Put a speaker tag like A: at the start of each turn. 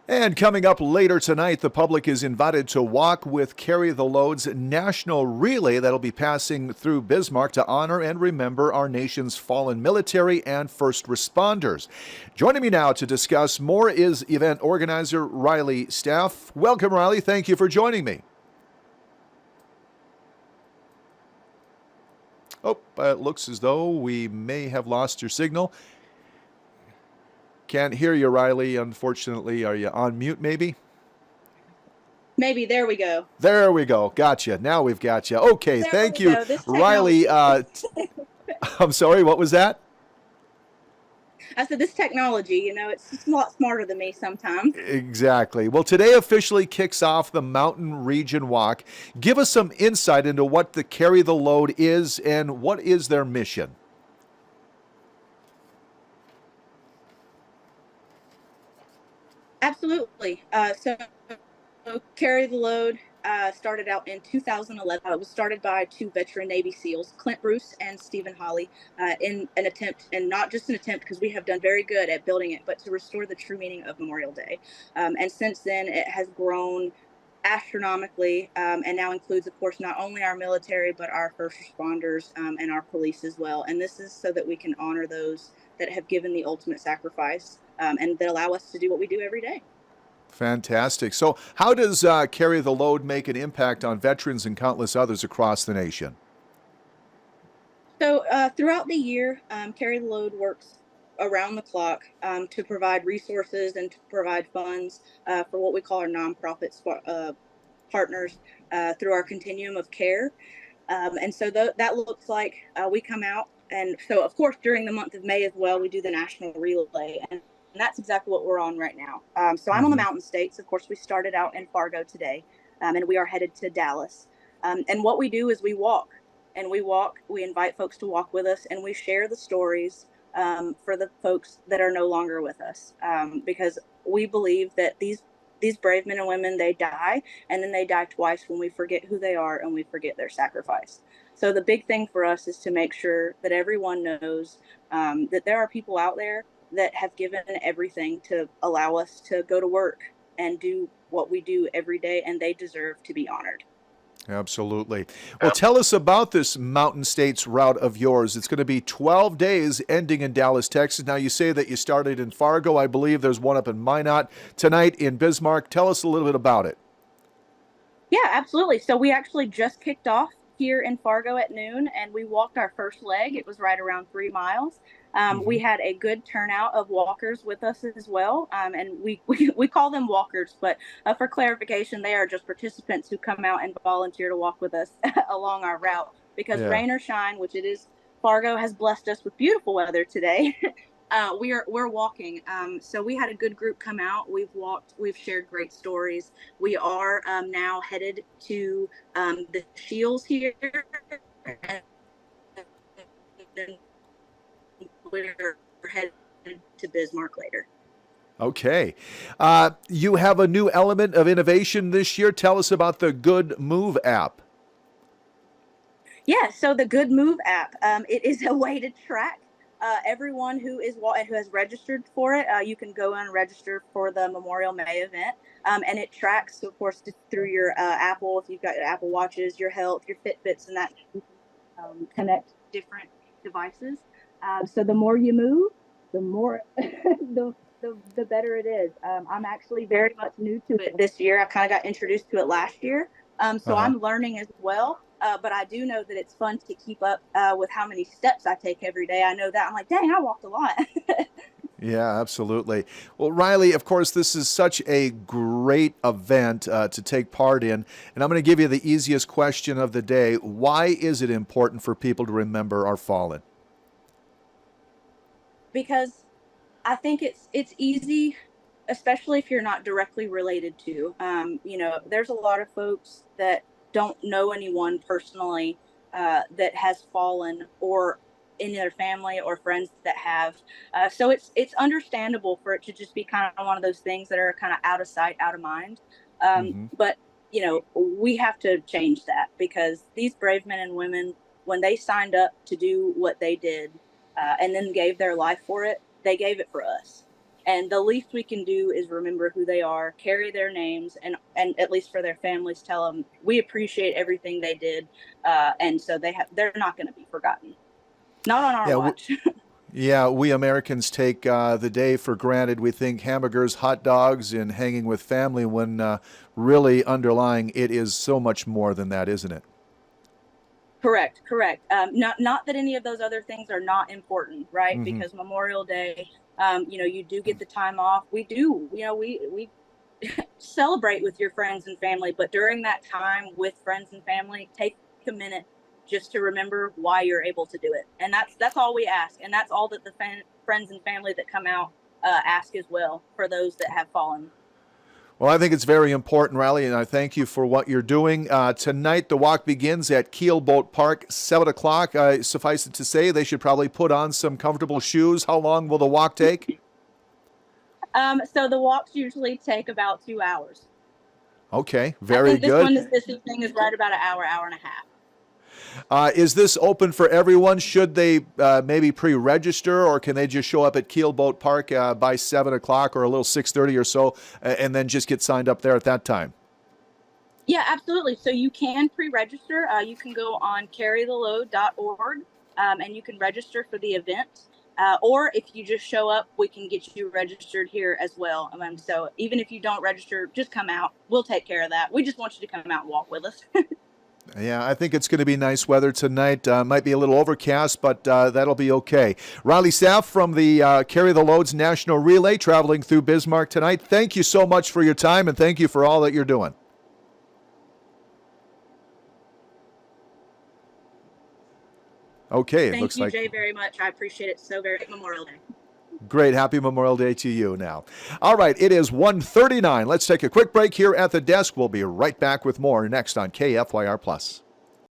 A: And coming up later tonight, the public is invited to walk with Carry the Load's national relay that'll be passing through Bismarck to honor and remember our nation's fallen military and first responders. Joining me now to discuss more is event organizer Riley Staff. Welcome, Riley. Thank you for joining me. Oh, it looks as though we may have lost your signal. Can't hear you, Riley, unfortunately. Are you on mute, maybe?
B: Maybe. There we go.
A: There we go. Gotcha. Now we've got you. Okay,
B: There
A: thank
B: we
A: you,
B: go. This
A: Riley. I'm sorry, what was that?
B: I said this technology, it's a lot smarter than me sometimes.
A: Exactly. Well, today officially kicks off the Mountain Region Walk. Give us some insight into what the Carry the Load is and what is their mission.
B: Absolutely. So Carry the Load started out in 2011. It was started by two veteran Navy SEALs, Clint Bruce and Stephen Hawley, in an attempt, and not just an attempt because we have done very good at building it, but to restore the true meaning of Memorial Day. And since then, it has grown astronomically, and now includes, of course, not only our military, but our first responders and our police as well. And this is so that we can honor those that have given the ultimate sacrifice and that allow us to do what we do every day.
A: Fantastic. So how does Carry the Load make an impact on veterans and countless others across the nation?
B: So throughout the year, Carry the Load works around the clock to provide resources and to provide funds for what we call our nonprofit partners through our continuum of care. And so that looks like we come out. And so, of course, during the month of May as well, we do the national relay. And that's exactly what we're on right now. So I'm on the Mountain States. Of course, we started out in Fargo today, and we are headed to Dallas. And what we do is we walk. And we invite folks to walk with us, and we share the stories for the folks that are no longer with us, because we believe that these brave men and women, they die, and then they die twice when we forget who they are and we forget their sacrifice. So the big thing for us is to make sure that everyone knows that there are people out there that have given everything to allow us to go to work and do what we do every day, and they deserve to be honored.
A: Absolutely. Well, tell us about this Mountain States route of yours. It's going to be 12 days ending in Dallas, Texas. Now, you say that you started in Fargo. I believe there's one up in Minot tonight in Bismarck. Tell us a little bit about it.
B: Yeah, absolutely. So we actually just kicked off here in Fargo at noon, and we walked our first leg. It was right around 3 miles. We had a good turnout of walkers with us as well, and we call them walkers, but for clarification, they are just participants who come out and volunteer to walk with us along our route, because rain or shine, which it is, Fargo has blessed us with beautiful weather today. We're walking. So we had a good group come out. We've walked. We've shared great stories. We are now headed to the Shields here, and we're headed to Bismarck later.
A: Okay. You have a new element of innovation this year. Tell us about the Good Move app.
B: Yeah, so the Good Move app, it is a way to track everyone who has registered for it. You can go and register for the Memorial May event, and it tracks, of course, through your Apple, if you've got Apple Watches, your health, your Fitbits, and that connect different devices. So the more you move, the more the better it is. I'm actually very much new to it this year. I kind of got introduced to it last year, so I'm learning as well. But I do know that it's fun to keep up with how many steps I take every day. I know that. I'm like, dang, I walked a lot.
A: Yeah, absolutely. Well, Riley, of course, this is such a great event to take part in. And I'm going to give you the easiest question of the day. Why is it important for people to remember our fallen?
B: Because I think it's easy, especially if you're not directly related to. There's a lot of folks that don't know anyone personally that has fallen, or in their family or friends that have. So it's understandable for it to just be kind of one of those things that are kind of out of sight, out of mind. But we have to change that, because these brave men and women, when they signed up to do what they did and then gave their life for it, they gave it for us. And the least we can do is remember who they are, carry their names, and at least for their families, tell them we appreciate everything they did, and so they're not going to be forgotten. Not on our
A: Yeah,
B: watch.
A: yeah, we Americans take the day for granted. We think hamburgers, hot dogs, and hanging with family when really underlying it is so much more than that, isn't it?
B: Correct, correct. Not that any of those other things are not important, right?
A: Hmm.
B: Because Memorial Day, you do get the time off. We do, we celebrate with your friends and family, but during that time with friends and family, take a minute just to remember why you're able to do it. And that's all we ask, and that's all that the friends and family that come out ask as well for those that have fallen.
A: Well, I think it's very important, Riley, and I thank you for what you're doing. Tonight, the walk begins at Keelboat Park, 7 o'clock. Suffice it to say, they should probably put on some comfortable shoes. How long will the walk take?
B: So the walks usually take about 2 hours.
A: Okay,
B: I
A: very
B: think
A: good.
B: this evening is right about an hour and a half.
A: Is this open for everyone? Should they maybe pre-register, or can they just show up at Keelboat Park by 7 o'clock or a little 6:30 or so, and then just get signed up there at that time?
B: Yeah, absolutely. So you can pre-register. You can go on carrytheload.org, and you can register for the event. Or if you just show up, we can get you registered here as well. So even if you don't register, just come out. We'll take care of that. We just want you to come out and walk with us.
A: Yeah, I think it's going to be nice weather tonight. Might be a little overcast, but that'll be okay. Riley Saff from the Carry the Loads National Relay traveling through Bismarck tonight. Thank you so much for your time, and thank you for all that you're doing. Okay, it
B: Thank
A: looks
B: you,
A: like
B: Jay, very much. I appreciate it so very. Memorial Day.
A: great. Happy Memorial Day to you now. All right, it is 1:39. Let's take a quick break here at the desk. We'll be right back with more next on KFYR Plus.